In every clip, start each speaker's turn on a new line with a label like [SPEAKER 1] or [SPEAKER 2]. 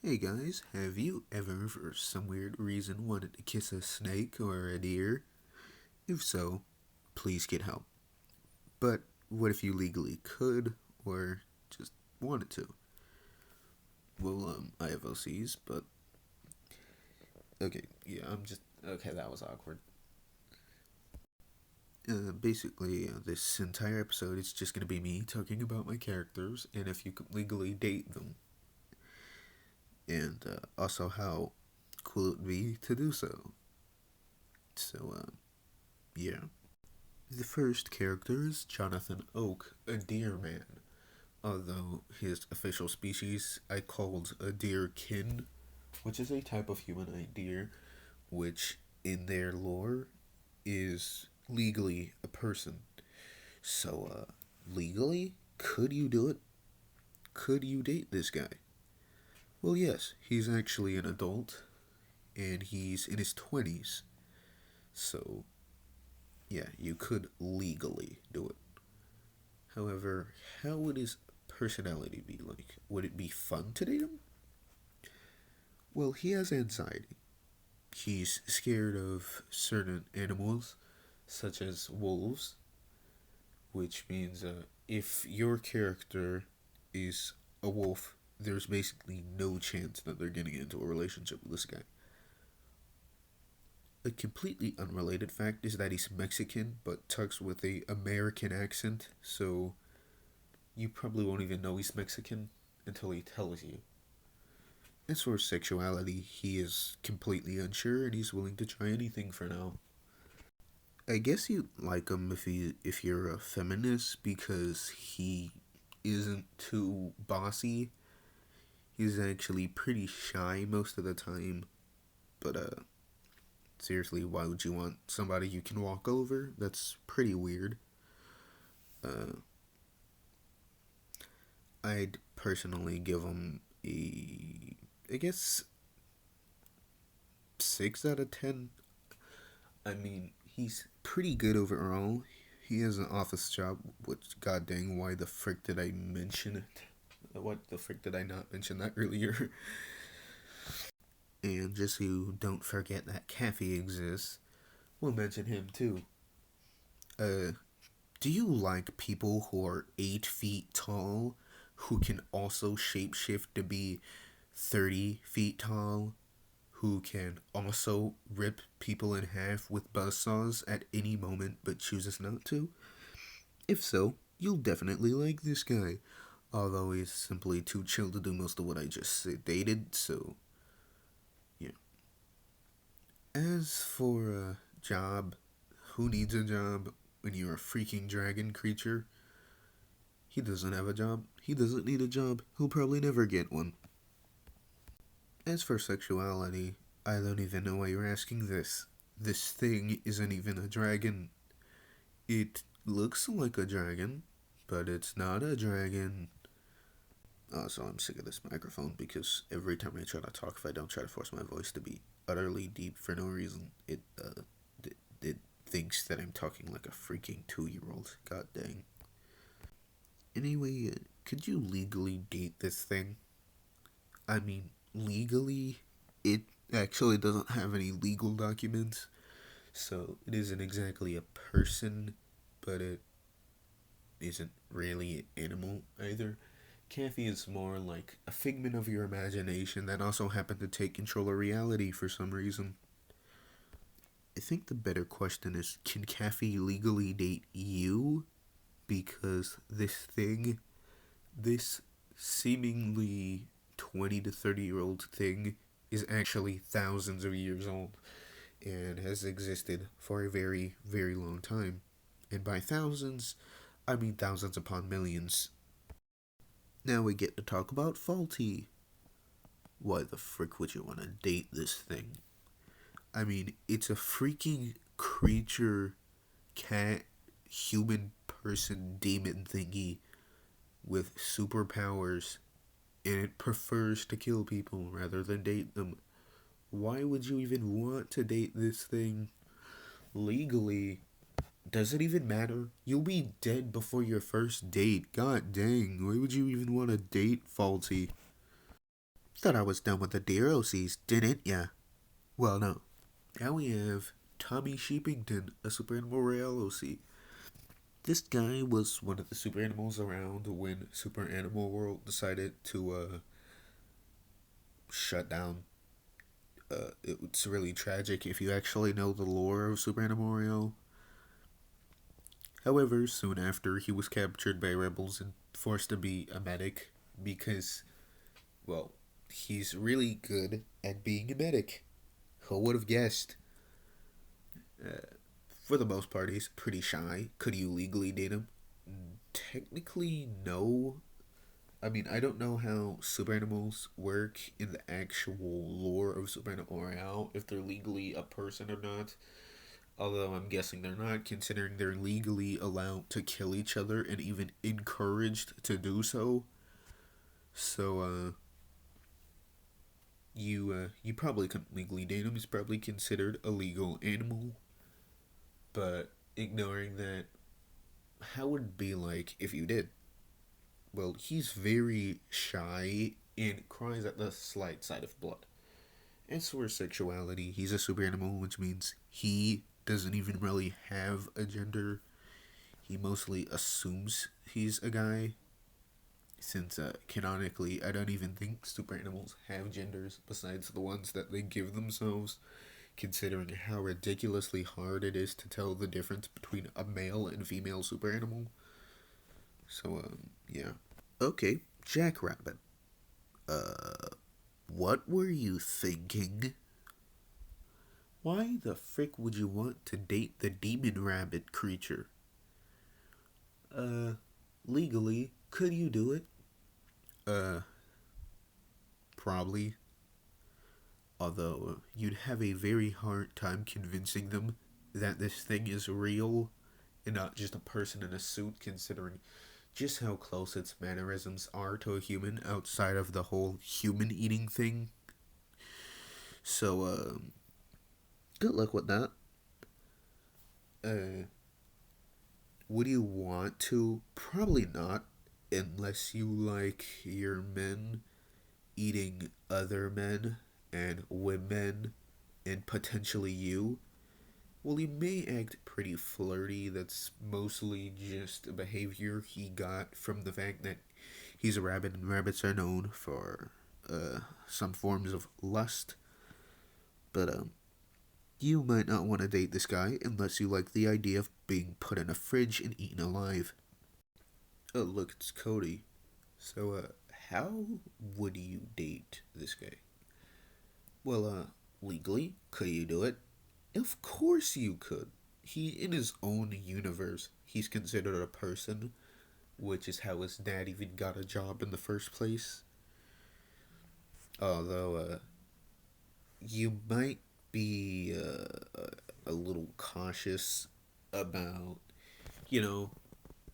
[SPEAKER 1] Hey guys, have you ever, for some weird reason, wanted to kiss a snake or a deer? If so, please get help. But what if you legally could, or just wanted to? Well, I have OCs, but okay, yeah, okay, that was awkward. Basically, this entire episode is just gonna be me talking about my characters and if you could legally date them, and also how cool it would be to do so. Yeah. The first character is Jonathan Oak, a deer man, although his official species I called a deerkin, which is a type of humanoid deer, which in their lore is legally a person. So, legally, could you do it? Could you date this guy? Well, yes, he's actually an adult, and he's in his 20s. So, yeah, you could legally do it. However, how would his personality be like? Would it be fun to date him? Well, he has anxiety. He's scared of certain animals, such as wolves, which means if your character is a wolf, there's basically no chance that they're getting into a relationship with this guy. A completely unrelated fact is that he's Mexican but talks with a American accent, so you probably won't even know he's Mexican until he tells you. As for sexuality, he is completely unsure and he's willing to try anything for now. I guess you like him if you're a feminist because he isn't too bossy. He's actually pretty shy most of the time. But seriously, why would you want somebody you can walk over? That's pretty weird. Uh, I'd personally give him I guess 6 out of 10. I mean, he's pretty good overall. He has an office job, which, god dang, why the frick did I mention it? What the frick did I not mention that earlier? And just so you don't forget that Kathy exists, we'll mention him too. Uh, do you like people who are 8 feet tall who can also shapeshift to be 30 feet tall? Who can also rip people in half with buzzsaws at any moment but chooses not to? If so, you'll definitely like this guy, although he's simply too chill to do most of what I just dated, so yeah. As for a job, who needs a job when you're a freaking dragon creature? He doesn't have a job. He doesn't need a job. He'll probably never get one. As for sexuality, I don't even know why you're asking this. This thing isn't even a dragon. It looks like a dragon, but it's not a dragon. Also, I'm sick of this microphone because every time I try to talk, if I don't try to force my voice to be utterly deep for no reason, it thinks that I'm talking like a freaking 2-year-old. God dang. Anyway, could you legally date this thing? I mean, legally, it actually doesn't have any legal documents, so it isn't exactly a person, but it isn't really an animal either. Kathy is more like a figment of your imagination that also happened to take control of reality for some reason. I think the better question is, can Kathy legally date you? Because this seemingly 20 to 30-year-old thing is actually thousands of years old and has existed for a very, very long time. And by thousands, I mean thousands upon millions. Now we get to talk about Faulty. Why the frick would you want to date this thing? I mean, it's a freaking creature, cat, human person, demon thingy with superpowers, and it prefers to kill people rather than date them. Why would you even want to date this thing? Legally, does it even matter? You'll be dead before your first date. God dang, why would you even want to date Faulty? thought I was done with the deer OCs, didn't ya? Well, no. Now we have Tommy Sheepington, a Super Animal Royale OC. This guy was one of the super animals around when Super Animal World decided to shut down. It's really tragic if you actually know the lore of Super Animal Royale. However, soon after, he was captured by rebels and forced to be a medic because, well, he's really good at being a medic. Who would have guessed? For the most part, he's pretty shy. Could you legally date him? Technically, no. I mean, I don't know how super animals work in the actual lore of Super Animal Royale, if they're legally a person or not. Although I'm guessing they're not, considering they're legally allowed to kill each other and even encouraged to do so. So, you probably couldn't legally date him. He's probably considered a legal animal. But ignoring that, how would it be like if you did? Well, he's very shy and cries at the slight sight of blood. As for sexuality, he's a super animal, which means he doesn't even really have a gender. He mostly assumes he's a guy, since canonically, I don't even think super animals have genders besides the ones that they give themselves, considering how ridiculously hard it is to tell the difference between a male and female super animal. So, yeah. Okay, Jackrabbit. What were you thinking? Why the frick would you want to date the demon rabbit creature? Uh, Legally, could you do it? Uh, Probably. Although, you'd have a very hard time convincing them that this thing is real and not just a person in a suit, considering just how close its mannerisms are to a human outside of the whole human eating thing. So, good luck with that. Uh, would you want to? Probably not, unless you like your men eating other men and women and potentially you. Well, he may act pretty flirty. That's mostly just a behavior he got from the fact that he's a rabbit and rabbits are known for some forms of lust. But you might not want to date this guy unless you like the idea of being put in a fridge and eaten alive. Oh, look, it's Cody. So, how would you date this guy? Well, legally, could you do it? Of course you could. He, in his own universe, he's considered a person, which is how his dad even got a job in the first place. Although, you might be a little cautious about, you know,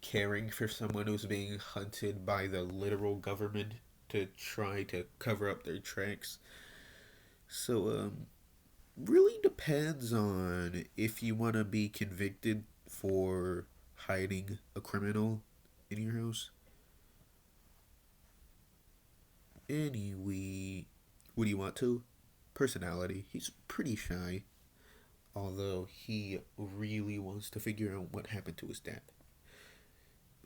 [SPEAKER 1] caring for someone who's being hunted by the literal government to try to cover up their tracks. So, really depends on if you want to be convicted for hiding a criminal in your house. Anyway, what do you want to? Personality. He's pretty shy, although he really wants to figure out what happened to his dad.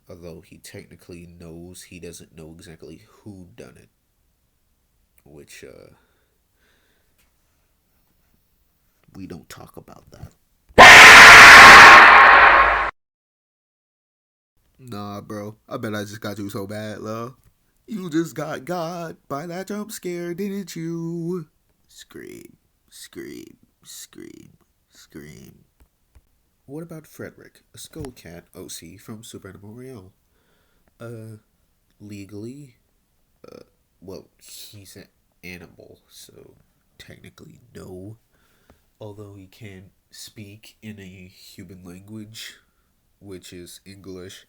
[SPEAKER 1] Although he technically knows he doesn't know exactly who done it, which we don't talk about that. Nah, bro. I bet I just got you so bad, love. You just got by that jump scare, didn't you? Scream, scream, scream, scream. What about Frederick, a skull cat OC from Super Animal Royale? Uh, Legally, well, he's an animal, so technically no. Although he can speak in a human language, which is English.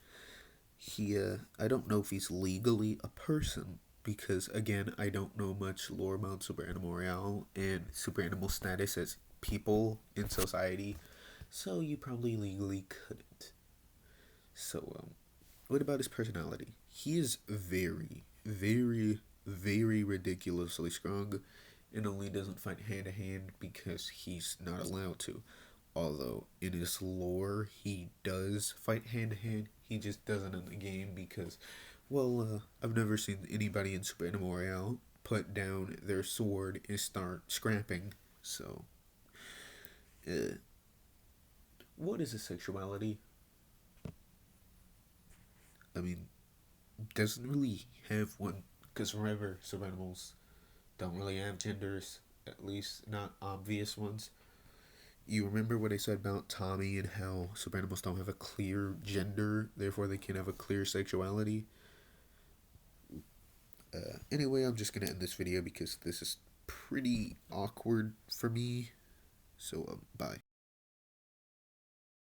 [SPEAKER 1] I don't know if he's legally a person because again, I don't know much lore about Super Animal Royale and Super Animal status as people in society, so you probably legally couldn't. So, what about his personality? He is very, very very ridiculously strong and only doesn't fight hand to hand because he's not allowed to. Although in his lore he does fight hand to hand, he just doesn't in the game because, well, I've never seen anybody in Super Animal Royale put down their sword and start scrapping. So, uh, what is a sexuality? I mean, doesn't really have one because remember, Super Animals don't really have genders, at least not obvious ones. You remember what I said about Tommy and how super animals don't have a clear gender, therefore they can have a clear sexuality? Anyway, I'm just gonna end this video because this is pretty awkward for me. So, bye.